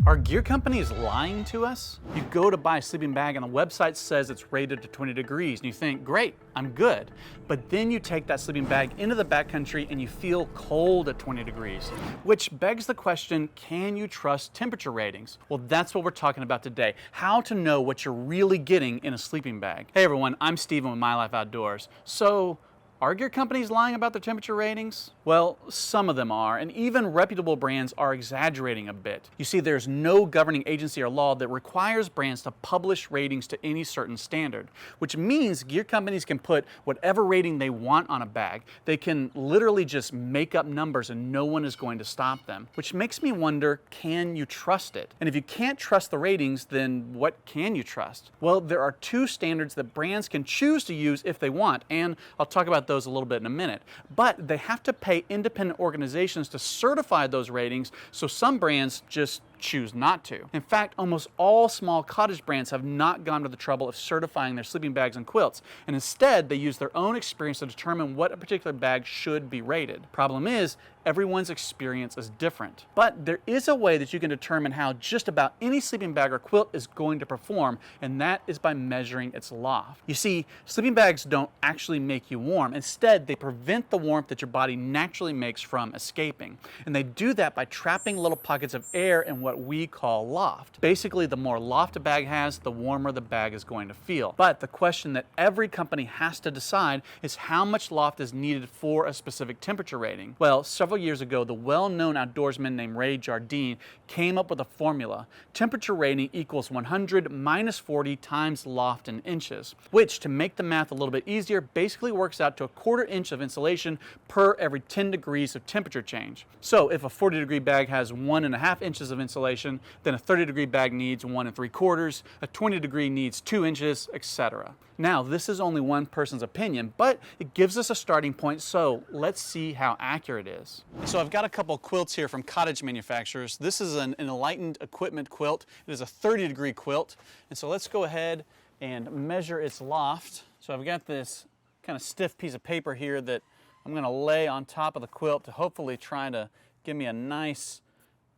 Are gear companies lying to us? You go to buy a sleeping bag and the website says it's rated to 20 degrees and you think, great, I'm good. But then you take that sleeping bag into the backcountry and you feel cold at 20 degrees, which begs the question, can you trust temperature ratings? Well, that's what we're talking about today, how to know what you're really getting in a sleeping bag. Hey everyone, I'm Steven with My Life Outdoors. So, are gear companies lying about their temperature ratings? Well, some of them are, and even reputable brands are exaggerating a bit. You see, there's no governing agency or law that requires brands to publish ratings to any certain standard, which means gear companies can put whatever rating they want on a bag. They can literally just make up numbers and no one is going to stop them, which makes me wonder, can you trust it? And if you can't trust the ratings, then what can you trust? Well, there are two standards that brands can choose to use if they want, and I'll talk about those a little bit in a minute. But they have to pay independent organizations to certify those ratings, so some brands just choose not to. In fact, almost all small cottage brands have not gone to the trouble of certifying their sleeping bags and quilts, and instead they use their own experience to determine what a particular bag should be rated. Problem is, everyone's experience is different. But there is a way that you can determine how just about any sleeping bag or quilt is going to perform, and that is by measuring its loft. You see, sleeping bags don't actually make you warm. Instead, they prevent the warmth that your body naturally makes from escaping. And they do that by trapping little pockets of air in what we call loft. Basically, the more loft a bag has, the warmer the bag is going to feel. But the question that every company has to decide is how much loft is needed for a specific temperature rating. Well, several years ago, the well-known outdoorsman named Ray Jardine came up with a formula. Temperature rating equals 100 minus 40 times loft in inches, which, to make the math a little bit easier, basically works out to a 1/4 inch of insulation per every 10 degrees of temperature change. So if a 40-degree bag has 1.5 inches of insulation, then a 30-degree bag needs 1 3/4, a 20-degree needs 2 inches, etc. Now, this is only one person's opinion, but it gives us a starting point, so let's see how accurate it is. So I've got a couple quilts here from cottage manufacturers. This is an Enlightened equipment quilt. It is a 30-degree quilt, and so let's go ahead and measure its loft. So I've got this kind of stiff piece of paper here that I'm going to lay on top of the quilt to hopefully try to give me a nice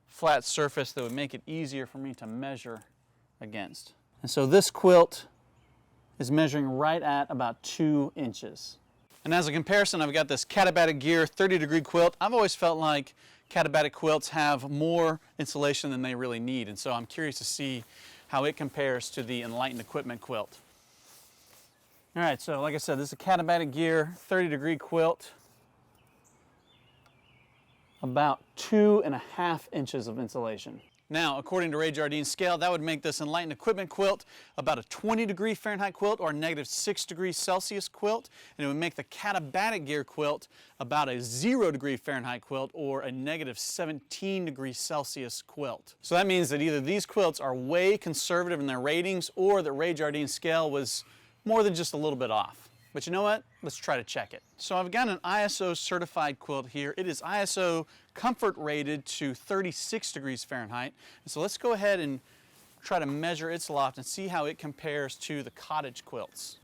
flat surface that would make it easier for me to measure against. And so this quilt is measuring right at about 2 inches. And as a comparison, I've got this Katabatic Gear 30-degree quilt. I've always felt like Katabatic quilts have more insulation than they really need, and so I'm curious to see how it compares to the Enlightened equipment quilt. All right, so like I said, this is a Katabatic Gear 30-degree quilt. About 2.5 inches of insulation. Now, according to Ray Jardine's scale, that would make this Enlightened equipment quilt about a 20-degree Fahrenheit quilt or a -6 degrees Celsius quilt, and it would make the Katabatic Gear quilt about a 0-degree Fahrenheit quilt or a -17 degrees Celsius quilt. So that means that either these quilts are way conservative in their ratings or that Ray Jardine's scale was more than just a little bit off. But you know what? Let's try to check it. So I've got an ISO certified quilt here. It is ISO comfort rated to 36 degrees Fahrenheit. And so let's go ahead and try to measure its loft and see how it compares to the cottage quilts.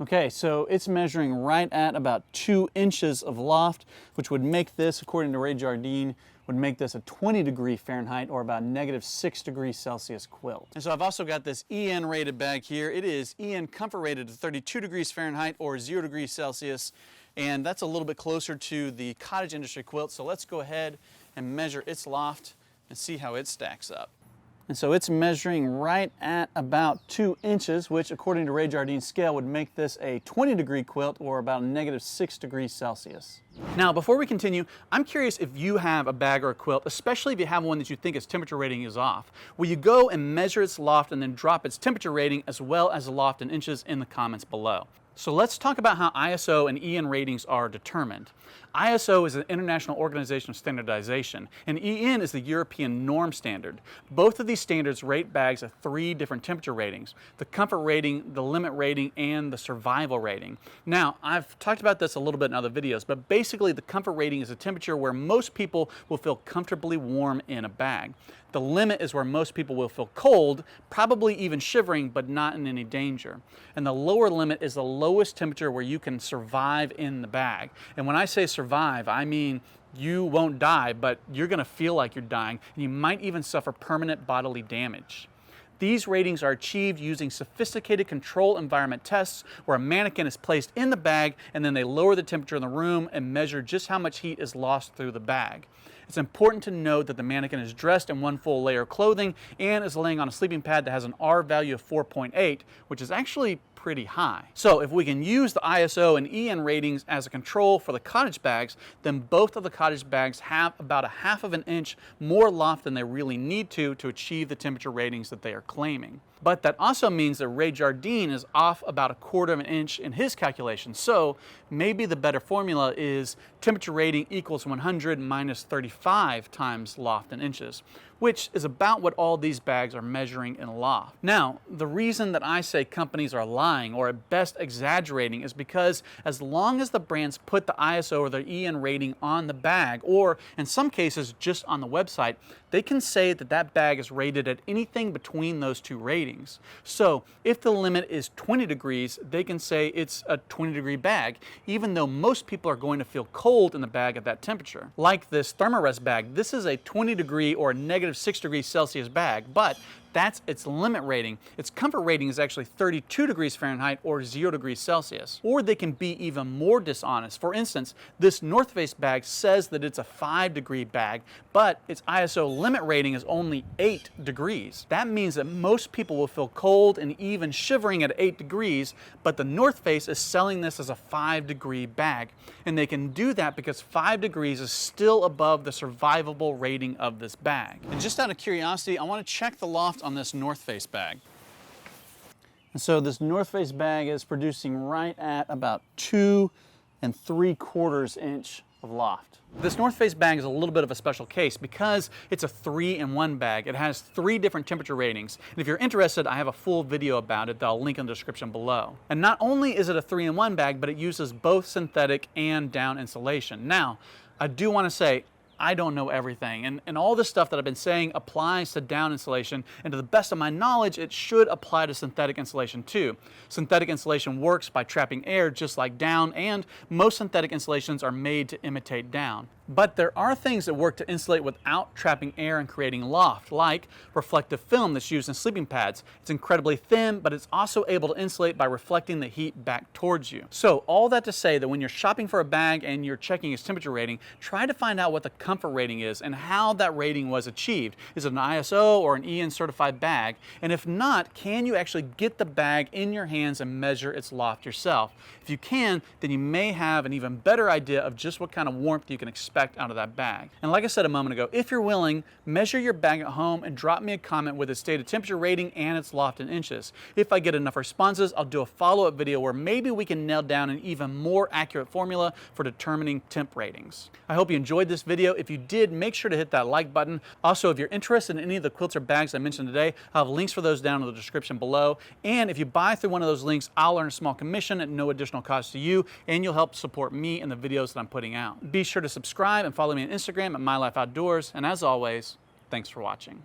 Okay, so it's measuring right at about 2 inches of loft, which would make this, according to Ray Jardine, would make this a 20-degree Fahrenheit or about -6 degrees Celsius quilt. And so I've also got this EN rated bag here. It is EN comfort rated to 32 degrees Fahrenheit or 0 degrees Celsius, and that's a little bit closer to the cottage industry quilt. So let's go ahead and measure its loft and see how it stacks up. And so it's measuring right at about 2 inches, which according to Ray Jardine's scale would make this a 20-degree quilt or about -6 degrees Celsius. Now, before we continue, I'm curious if you have a bag or a quilt, especially if you have one that you think its temperature rating is off. Will you go and measure its loft and then drop its temperature rating as well as the loft in inches in the comments below? So let's talk about how ISO and EN ratings are determined. ISO is an international organization of standardization, and EN is the European norm standard. Both of these standards rate bags at 3 different temperature ratings: the comfort rating, the limit rating, and the survival rating. Now, I've talked about this a little bit in other videos, but basically the comfort rating is a temperature where most people will feel comfortably warm in a bag. The limit is where most people will feel cold, probably even shivering, but not in any danger. And the lower limit is the lowest temperature where you can survive in the bag. And when I say survive, I mean You won't die, but you're gonna feel like you're dying, and you might even suffer permanent bodily damage. These ratings are achieved using sophisticated control environment tests where a mannequin is placed in the bag and then they lower the temperature in the room and measure just how much heat is lost through the bag. It's important to note that the mannequin is dressed in one full layer of clothing and is laying on a sleeping pad that has an R value of 4.8, which is actually pretty high. So if we can use the ISO and EN ratings as a control for the cottage bags, then both of the cottage bags have about a half of an inch more loft than they really need to achieve the temperature ratings that they are claiming. But that also means that Ray Jardine is off about a quarter of an inch in his calculation. So maybe the better formula is temperature rating equals 100 minus 35 times loft in inches, which is about what all these bags are measuring in loft. Now, the reason that I say companies are lying or at best exaggerating is because as long as the brands put the ISO or their EN rating on the bag, or in some cases just on the website, they can say that that bag is rated at anything between those two ratings. So if the limit is 20 degrees, they can say it's a 20-degree bag, even though most people are going to feel cold in the bag at that temperature. Like this Therm-a-rest bag, this is a 20-degree or negative 6 degrees Celsius bag, but that's its limit rating. Its comfort rating is actually 32 degrees Fahrenheit or 0 degrees Celsius. Or they can be even more dishonest. For instance, this North Face bag says that it's a 5-degree bag, but its ISO limit rating is only 8 degrees. That means that most people will feel cold and even shivering at 8 degrees, but the North Face is selling this as a 5-degree bag. And they can do that because 5 degrees is still above the survivable rating of this bag. And just out of curiosity, I want to check the loft on this North Face bag. And so this North Face bag is producing right at about 2 3/4 inch of loft. This North Face bag is a little bit of a special case because it's a 3-in-1 bag. It has 3 different temperature ratings. And if you're interested, I have a full video about it that I'll link in the description below. And not only is it a 3-in-1 bag, but it uses both synthetic and down insulation. Now, I do want to say, I don't know everything, and all this stuff that I've been saying applies to down insulation, and to the best of my knowledge, it should apply to synthetic insulation too. Synthetic insulation works by trapping air just like down, and most synthetic insulations are made to imitate down. But there are things that work to insulate without trapping air and creating loft, like reflective film that's used in sleeping pads. It's incredibly thin, but it's also able to insulate by reflecting the heat back towards you. So all that to say that when you're shopping for a bag and you're checking its temperature rating, try to find out what the comfort rating is and how that rating was achieved. Is it an ISO or an EN certified bag? And if not, can you actually get the bag in your hands and measure its loft yourself? If you can, then you may have an even better idea of just what kind of warmth you can expect out of that bag. And like I said a moment ago, if you're willing, measure your bag at home and drop me a comment with its stated temperature rating and its loft in inches. If I get enough responses, I'll do a follow-up video where maybe we can nail down an even more accurate formula for determining temp ratings. I hope you enjoyed this video. If you did, make sure to hit that like button. Also, if you're interested in any of the quilts or bags I mentioned today, I'll have links for those down in the description below. And if you buy through one of those links, I'll earn a small commission at no additional cost to you, and you'll help support me and the videos that I'm putting out. Be sure to subscribe and follow me on Instagram at My Life Outdoors. And as always, thanks for watching.